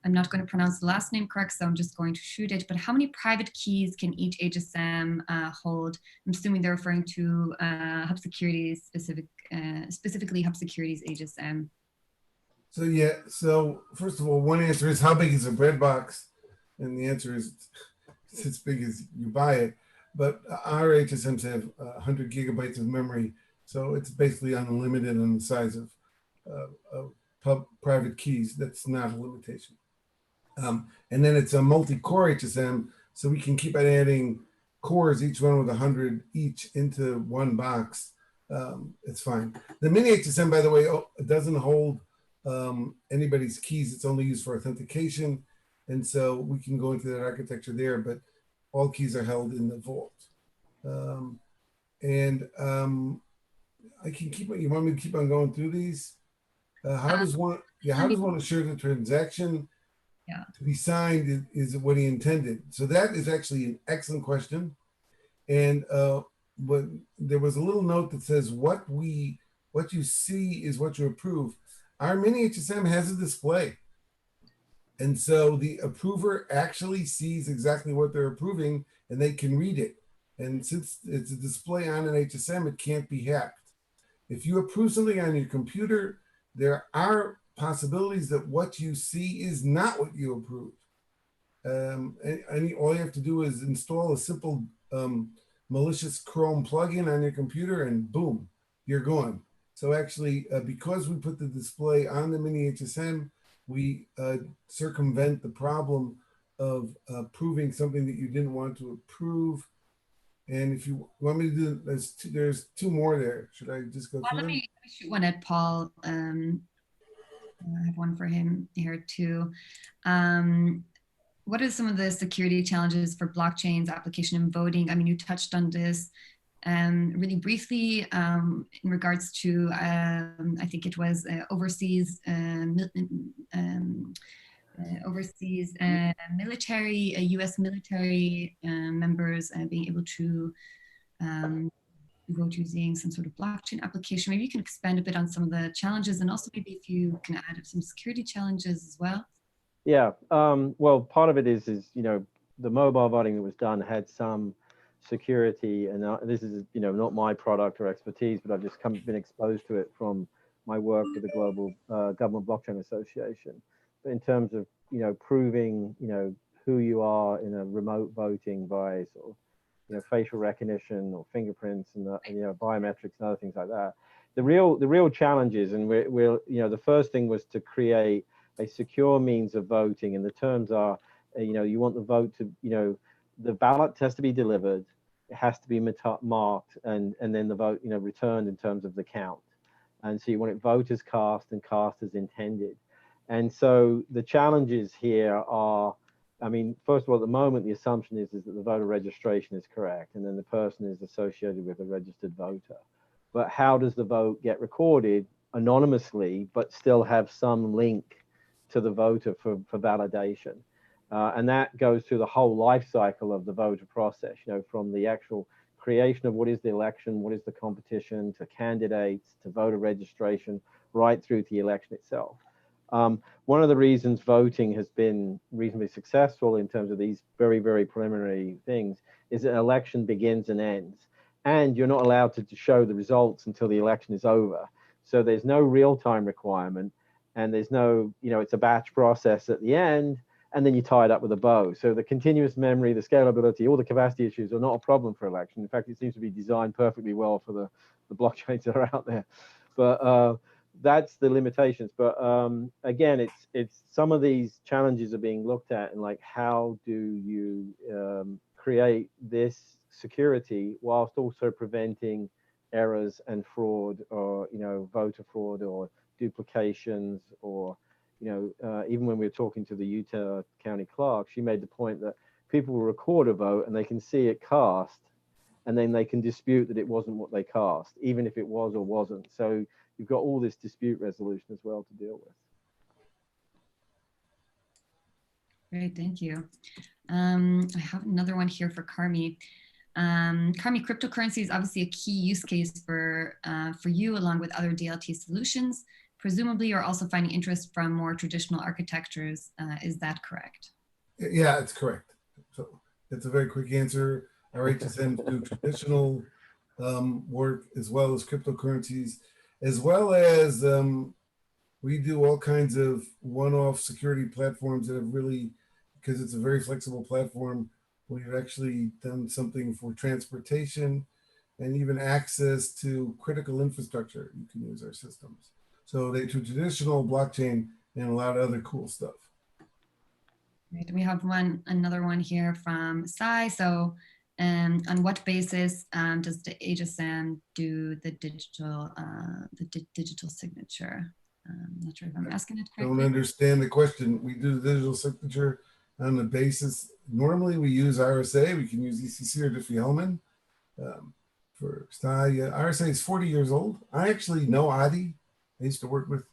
I'm not going to pronounce the last name correct, so I'm just going to shoot it. But how many private keys can each HSM hold? I'm assuming they're referring to Hub Securities, specifically Hub Securities HSM. So yeah, so first of all, one answer is how big is a bread box? And the answer is it's as big as you buy it. But our HSMs have 100 gigabytes of memory, so it's basically unlimited on the size of private keys. That's not a limitation. And then it's a multi-core HSM, so we can keep on adding cores, each one with 100 each, into one box. It's fine. The mini HSM, by the way, it doesn't hold anybody's keys. It's only used for authentication. And so we can go into that architecture there, but all keys are held in the vault. I can keep on, you want me to keep on going through these? How does one assure the transaction to be signed is what he intended? So that is actually an excellent question. And but there was a little note that says what you see is what you approve. Our mini HSM has a display. And so the approver actually sees exactly what they're approving, and they can read it. And since it's a display on an HSM, it can't be hacked. If you approve something on your computer, there are possibilities that what you see is not what you approved. All you have to do is install a simple malicious Chrome plugin on your computer, and boom, you're gone. So actually, because we put the display on the mini HSM, we circumvent the problem of proving something that you didn't want to approve. And if you want me to do, there's two more there. Should I just go through Let them? me shoot one at Paul. I have one for him here too. What are some of the security challenges for blockchains, application, and voting? I mean, you touched on this really briefly in regards to, I think it was overseas military, U.S. military members being able to vote using some sort of blockchain application. Maybe you can expand a bit on some of the challenges, and also maybe if you can add some security challenges as well. Yeah, well, part of it is the mobile voting that was done had some security, and this is not my product or expertise, but I've just been exposed to it from my work with the Global Government Blockchain Association. But in terms of proving who you are in a remote voting by sort of facial recognition or fingerprints and biometrics and other things like that, the real challenges, and we're the first thing was to create a secure means of voting, and the terms are, you want the vote to, the ballot has to be delivered, it has to be marked, and then the vote, returned in terms of the count. And so you want it vote as cast and cast as intended. And so the challenges here are, I mean, first of all, at the moment, the assumption is that the voter registration is correct, and then the person is associated with a registered voter. But how does the vote get recorded anonymously, but still have some link to the voter for validation? And that goes through the whole life cycle of the voter process, from the actual creation of what is the election, what is the competition, to candidates, to voter registration, right through to the election itself. One of the reasons voting has been reasonably successful in terms of these very, very preliminary things is that an election begins and ends, and you're not allowed to show the results until the election is over. So there's no real-time requirement, and there's no, it's a batch process at the end, and then you tie it up with a bow. So the continuous memory, the scalability, all the capacity issues are not a problem for election. In fact, it seems to be designed perfectly well for the blockchains that are out there. But that's the limitations. But again, it's some of these challenges are being looked at, and like, how do you create this security whilst also preventing errors and fraud, or voter fraud or duplications, or even when we were talking to the Utah County Clerk, she made the point that people will record a vote and they can see it cast, and then they can dispute that it wasn't what they cast, even if it was or wasn't. So you've got all this dispute resolution as well to deal with. Great, thank you. I have another one here for Carmi. Carmi, cryptocurrency is obviously a key use case for you, along with other DLT solutions. Presumably, you're also finding interest from more traditional architectures. Is that correct? Yeah, it's correct. So it's a very quick answer. Our HSMs do traditional work as well as cryptocurrencies, as well as we do all kinds of one-off security platforms that have really, because it's a very flexible platform, we've actually done something for transportation and even access to critical infrastructure. You can use our systems. So they do traditional blockchain and a lot of other cool stuff. Right. We have another one here from Sai. So on what basis does the HSM do the digital signature? I'm not sure if I'm asking it correctly. Don't understand the question. We do the digital signature on the basis, normally we use RSA, we can use ECC or Diffie-Hellman. For Sai, RSA is 40 years old. I actually know Adi. I used to work with,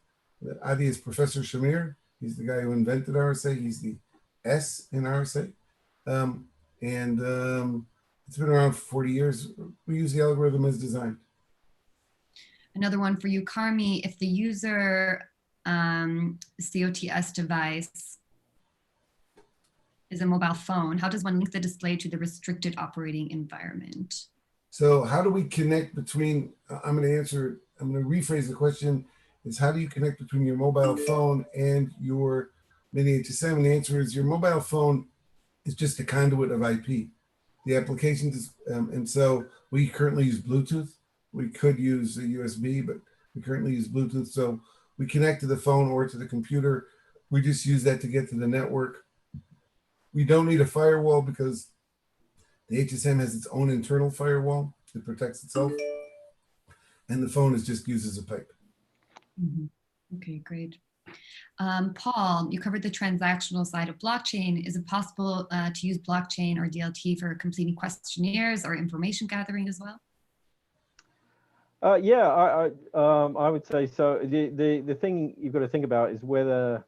Adi is Professor Shamir. He's the guy who invented RSA. He's the S in RSA. It's been around for 40 years. We use the algorithm as designed. Another one for you, Carmi. If the user COTS device is a mobile phone, how does one link the display to the restricted operating environment? So how do we connect between, I'm going to rephrase the question, is how do you connect between your mobile phone and your mini HSM? And the answer is your mobile phone is just a conduit of IP. The application is, and so we currently use Bluetooth. We could use a USB, but we currently use Bluetooth. So we connect to the phone or to the computer. We just use that to get to the network. We don't need a firewall because the HSM has its own internal firewall that protects itself. And the phone just uses a pipe. Mm-hmm. Okay, great. Paul, you covered the transactional side of blockchain. Is it possible to use blockchain or DLT for completing questionnaires or information gathering as well? Yeah, I would say so. The thing you've got to think about is whether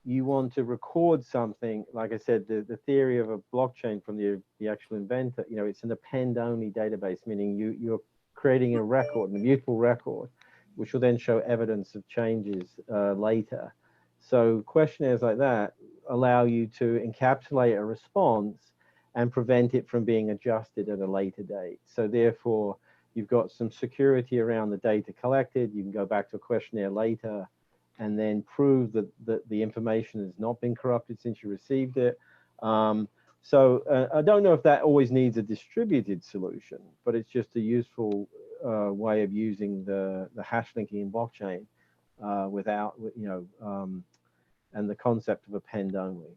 you want to record something, like I said, the theory of a blockchain from the actual inventor, it's an append-only database, meaning you're creating a record, an immutable record, which will then show evidence of changes later. So questionnaires like that allow you to encapsulate a response and prevent it from being adjusted at a later date. So therefore, you've got some security around the data collected. You can go back to a questionnaire later and then prove that the information has not been corrupted since you received it. So I don't know if that always needs a distributed solution, but it's just a useful way of using the hash linking in blockchain without, and the concept of append only.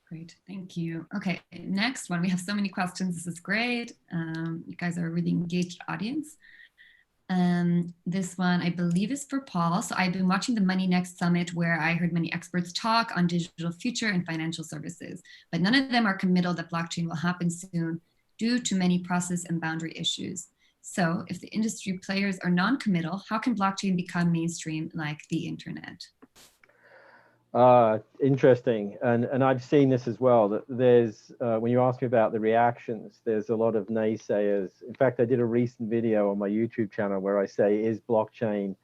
Great, thank you. Okay, next one. We have so many questions. This is great. You guys are a really engaged audience. This one, I believe, is for Paul. So I've been watching the Money Next Summit, where I heard many experts talk on digital future and financial services, but none of them are committal that blockchain will happen soon due to many process and boundary issues. So if the industry players are non-committal, how can blockchain become mainstream like the internet? Interesting, and I've seen this as well, that there's, when you ask me about the reactions, there's a lot of naysayers. In fact, I did a recent video on my YouTube channel where I say, is blockchain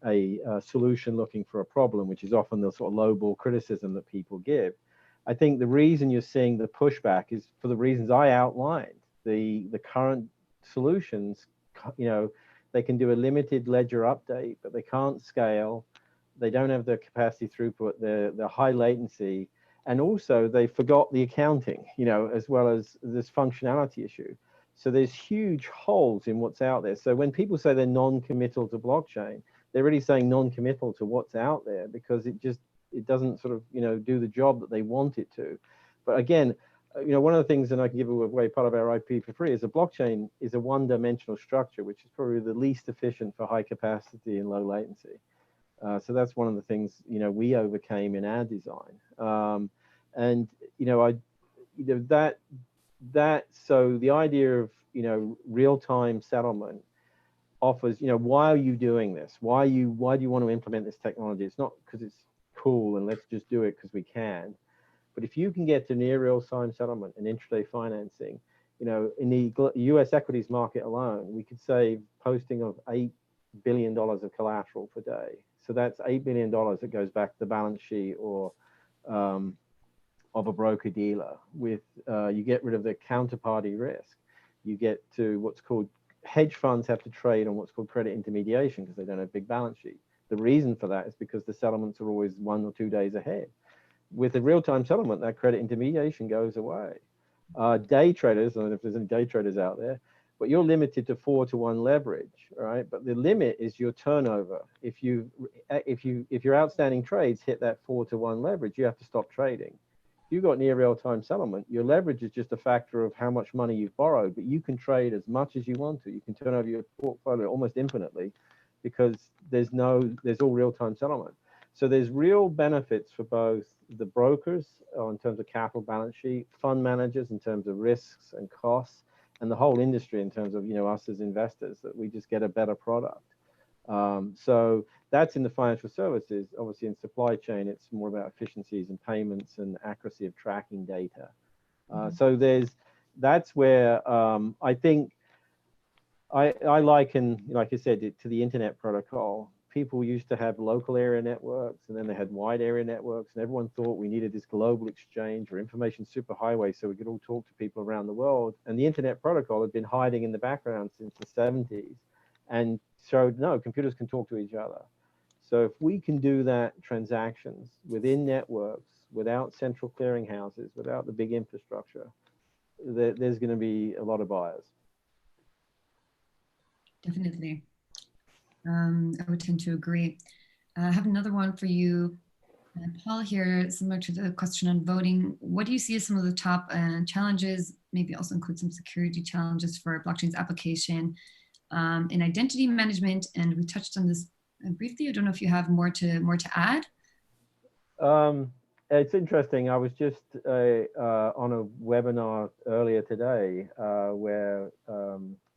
a solution looking for a problem, which is often the sort of lowball criticism that people give. I think the reason you're seeing the pushback is for the reasons I outlined. The current solutions, they can do a limited ledger update, but they can't scale. They don't have the capacity throughput, the high latency, and also they forgot the accounting, as well as this functionality issue. So there's huge holes in what's out there. So when people say they're non-committal to blockchain, they're really saying non-committal to what's out there, because it doesn't sort of, do the job that they want it to. But again, one of the things, and I can give away part of our IP for free, is a blockchain is a one-dimensional structure, which is probably the least efficient for high capacity and low latency. So that's one of the things we overcame in our design, and so the idea of real-time settlement offers, why are you doing this? Why do you want to implement this technology? It's not because it's cool and let's just do it because we can, but if you can get to near real-time settlement and intraday financing, in the U.S. equities market alone, we could save posting of $8 billion of collateral per day. So that's $8 billion that goes back to the balance sheet or of a broker dealer. With you get rid of the counterparty risk. You get to what's called, hedge funds have to trade on what's called credit intermediation because they don't have big balance sheet. The reason for that is because the settlements are always 1 or 2 days ahead. With a real-time settlement, that credit intermediation goes away. Day traders, I don't know if there's any day traders out there, but you're limited to 4-to-1 leverage, right? But the limit is your turnover. If your outstanding trades hit that 4-to-1 leverage, you have to stop trading. If you've got near real-time settlement, your leverage is just a factor of how much money you've borrowed, but you can trade as much as you want to. You can turn over your portfolio almost infinitely because there's all real-time settlement. So there's real benefits for both the brokers in terms of capital balance sheet, fund managers in terms of risks and costs, and the whole industry in terms of us as investors, that we just get a better product. So that's in the financial services. Obviously in supply chain, it's more about efficiencies and payments and accuracy of tracking data. So that's where I think I liken, like I said, to the internet protocol. People used to have local area networks, and then they had wide area networks, and everyone thought we needed this global exchange or information superhighway so we could all talk to people around the world. And the internet protocol had been hiding in the background since the 70s and showed, no, computers can talk to each other. So if we can do that, transactions within networks, without central clearinghouses, without the big infrastructure, there's going to be a lot of buyers. Definitely. I would tend to agree. I have another one for you, Paul, here, similar to the question on voting. What do you see as some of the top challenges, maybe also include some security challenges for blockchain's application in identity management? And we touched on this briefly. I don't know if you have more to add. It's interesting. I was just on a webinar earlier today where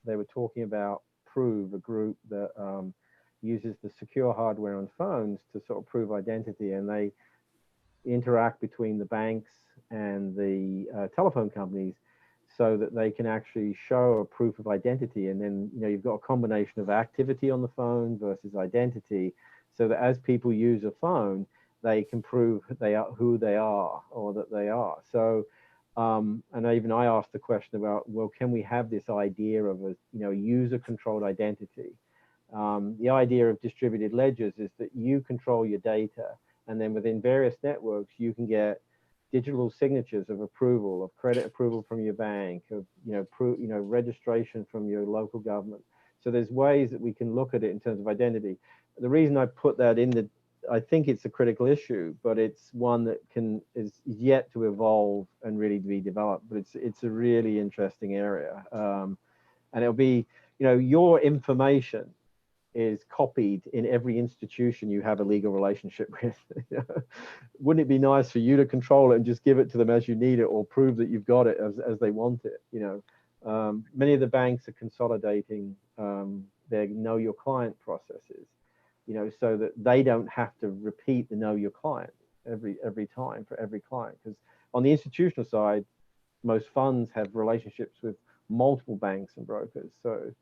they were talking about Prove, a group that uses the secure hardware on phones to sort of prove identity, and they interact between the banks and the telephone companies so that they can actually show a proof of identity. And then, you've got a combination of activity on the phone versus identity, so that as people use a phone, they can prove they are who they are, or that they are. So, and even I asked the question about, well, can we have this idea of a, user-controlled identity? The idea of distributed ledgers is that you control your data, and then within various networks, you can get digital signatures of approval, of credit approval from your bank, of registration from your local government. So there's ways that we can look at it in terms of identity. The reason I put that in I think it's a critical issue, but it's one that is yet to evolve and really be developed. But it's a really interesting area, and it'll be, your information is copied in every institution you have a legal relationship with. Wouldn't it be nice for you to control it and just give it to them as you need it, or prove that you've got it as they want it? Many of the banks are consolidating their know your client processes, so that they don't have to repeat the know your client every time for every client. Because on the institutional side, most funds have relationships with multiple banks and brokers. So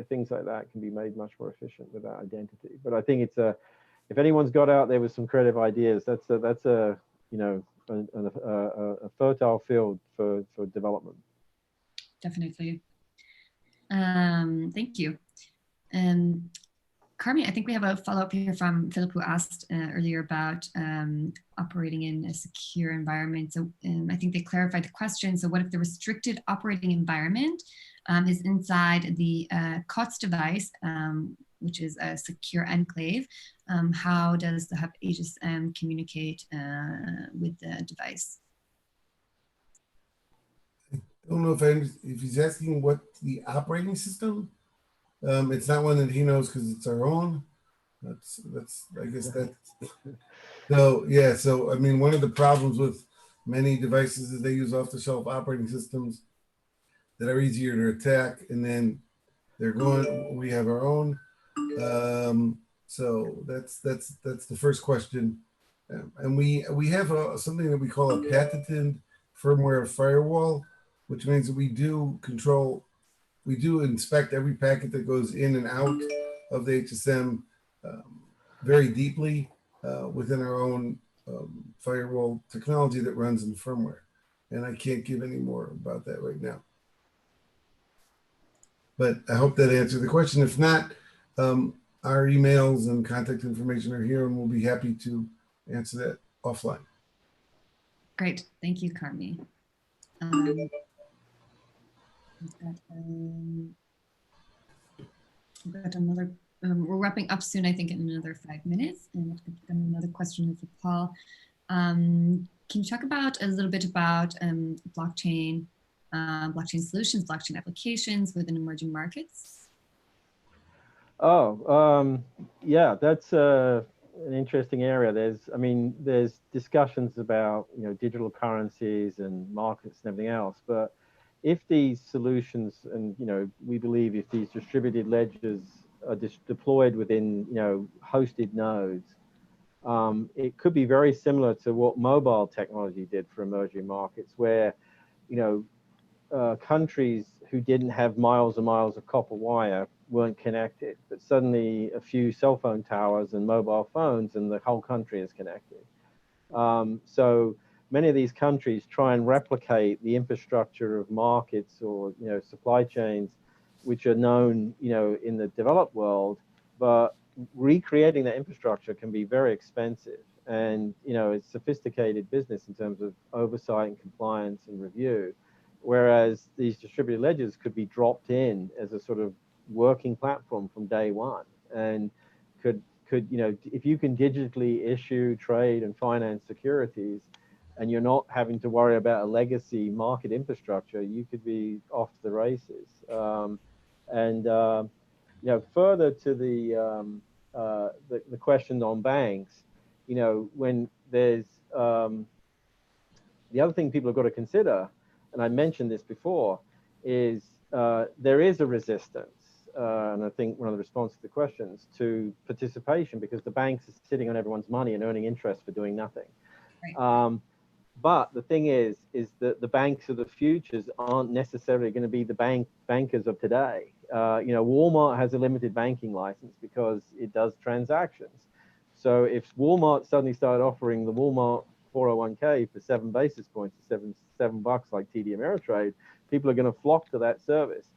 things like that can be made much more efficient with that identity. But I think if anyone's got out there with some creative ideas, that's a fertile field for development. Definitely. Thank you. Carmi, I think we have a follow-up here from Philip, who asked earlier about operating in a secure environment. So I think they clarified the question. So what if the restricted operating environment is inside the COTS device, which is a secure enclave? How does the Hub HSM communicate with the device? I don't know if he's asking what the operating system. It's not one that he knows because it's our own. That's I guess that. So yeah, so I mean, one of the problems with many devices is they use off-the-shelf operating systems that are easier to attack, and then we have our own. So that's the first question, and we have something that we call a patented firmware firewall, which means that we do inspect every packet that goes in and out of the HSM very deeply within our own firewall technology that runs in firmware. And I can't give any more about that right now. But I hope that answered the question. If not, our emails and contact information are here, and we'll be happy to answer that offline. Great. Thank you, Carmi. We've got another, we're wrapping up soon, I think, in another 5 minutes. And I've got another question for Paul. Can you talk about a little bit about blockchain solutions, blockchain applications within emerging markets? Yeah, that's an interesting area. There's discussions about, digital currencies and markets and everything else, but if these solutions, and we believe if these distributed ledgers are deployed within hosted nodes, it could be very similar to what mobile technology did for emerging markets, where countries who didn't have miles and miles of copper wire weren't connected, but suddenly a few cell phone towers and mobile phones and the whole country is connected. So many of these countries try and replicate the infrastructure of markets or supply chains which are known in the developed world, but recreating that infrastructure can be very expensive, and it's sophisticated business in terms of oversight and compliance and review, whereas these distributed ledgers could be dropped in as a sort of working platform from day one, and could if you can digitally issue, trade, and finance securities, and you're not having to worry about a legacy market infrastructure, you could be off to the races. Further to the question on banks, when there's the other thing people have got to consider, and I mentioned this before, is there is a resistance and I think one of the responses to the questions, to participation, because the banks are sitting on everyone's money and earning interest for doing nothing. Right. But the thing is that the banks of the futures aren't necessarily going to be the bankers of today. You know, Walmart has a limited banking license because it does transactions. So if Walmart suddenly started offering the Walmart 401k for 7 basis points, $7 like TD Ameritrade, people are going to flock to that service.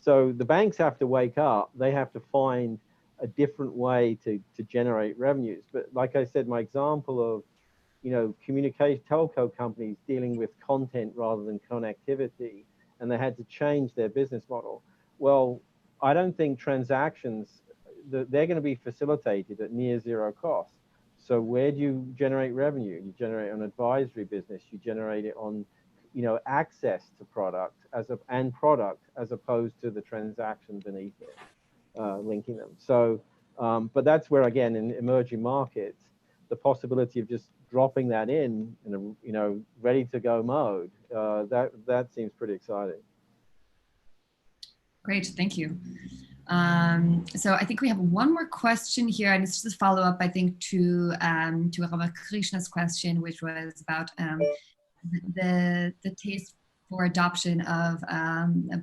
So the banks have to wake up. They have to find a different way to generate revenues. But like I said, my example of, you know, communication telco companies dealing with content rather than connectivity, and they had to change their business model. Well, I don't think transactions, they're going to be facilitated at near zero cost. So where do you generate revenue? You generate on advisory business. You generate it on, you know, access to product and product as opposed to the transaction beneath it, linking them. So, but that's where, again, in emerging markets, the possibility of just dropping that in a, you know, ready to go mode, that seems pretty exciting. Great, thank you. So I think we have one more question here, and it's just a follow up, I think, to Ramakrishna's question, which was about the taste for adoption of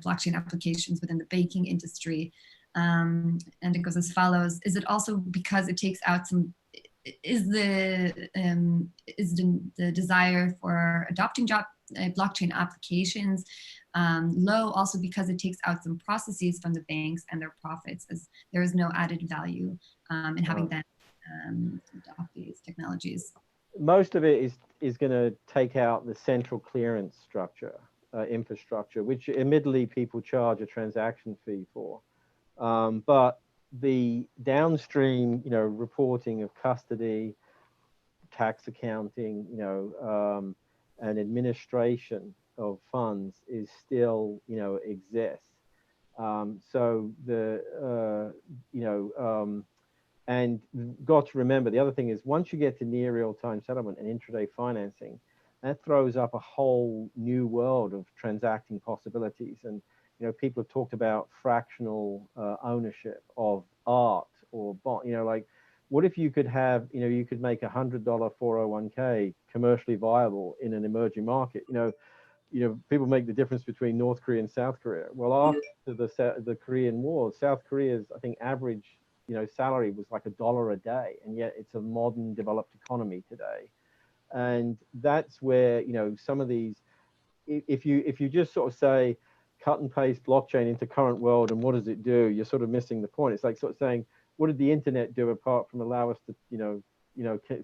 blockchain applications within the banking industry. And it goes as follows: is it also because it takes out some? Is the desire for adopting blockchain applications low also because it takes out some processes from the banks and their profits, as there is no added value in having them adopt these technologies? Most of it is going to take out the central clearance structure, infrastructure, which admittedly people charge a transaction fee for. But the downstream, you know, reporting of custody, tax accounting, you know, and administration of funds is still, you know, exists. So the, you know, and got to remember, the other thing is once you get to near real-time settlement and intraday financing, that throws up a whole new world of transacting possibilities. And, you know, people have talked about fractional ownership of art or bond, you know, like, what if you could have, you know, you could make $100 401k commercially viable in an emerging market? You know, people make the difference between North Korea and South Korea. Well, after the Korean War, South Korea's, I think, average, you know, salary was like $1 a day, and yet it's a modern developed economy today. And that's where, you know, some of these, if you just sort of say cut and paste blockchain into current world and what does it do, you're sort of missing the point. It's like sort of saying, what did the internet do apart from allow us to, you know,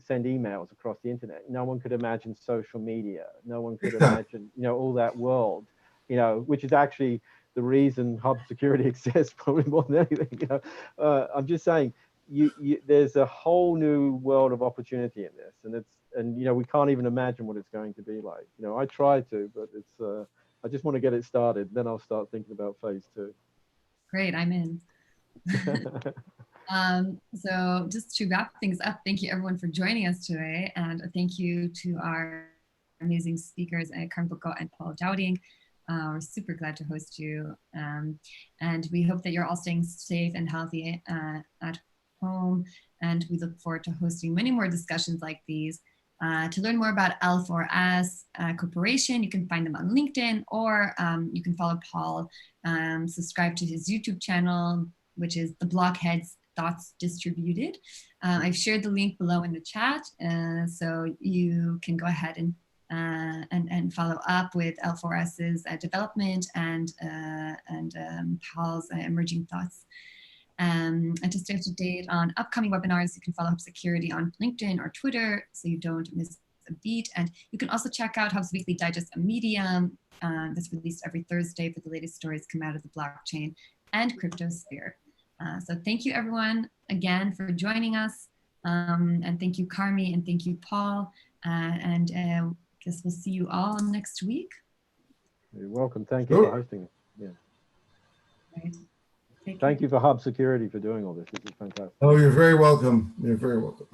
send emails across the internet? No one could imagine social media. No one could imagine, you know, all that world, you know, which is actually the reason hub security exists probably more than anything. You know, I'm just saying, there's a whole new world of opportunity in this, and you know, we can't even imagine what it's going to be like. You know, I try to, but it's I just want to get it started. Then I'll start thinking about phase 2. Great, I'm in. So just to wrap things up, thank you everyone for joining us today, and thank you to our amazing speakers, Karin Bucco and Paul Dowding. We're super glad to host you, and we hope that you're all staying safe and healthy at home, and we look forward to hosting many more discussions like these. To learn more about L4S Corporation, you can find them on LinkedIn, or you can follow Paul, subscribe to his YouTube channel, which is The Blockheads Thoughts Distributed. I've shared the link below in the chat, so you can go ahead and follow up with L4S's development and Paul's emerging thoughts. And to stay up to date on upcoming webinars, you can follow Hub Security on LinkedIn or Twitter so you don't miss a beat. And you can also check out Hub's Weekly Digest on Medium that's released every Thursday for the latest stories come out of the blockchain and crypto sphere. So thank you everyone again for joining us. And thank you, Carmi, and thank you, Paul. And guess we'll see you all next week. You're welcome. Thank you for hosting. Yeah. Right. Thank you for Hub Security for doing all this. This is fantastic. Oh, you're very welcome. You're very welcome.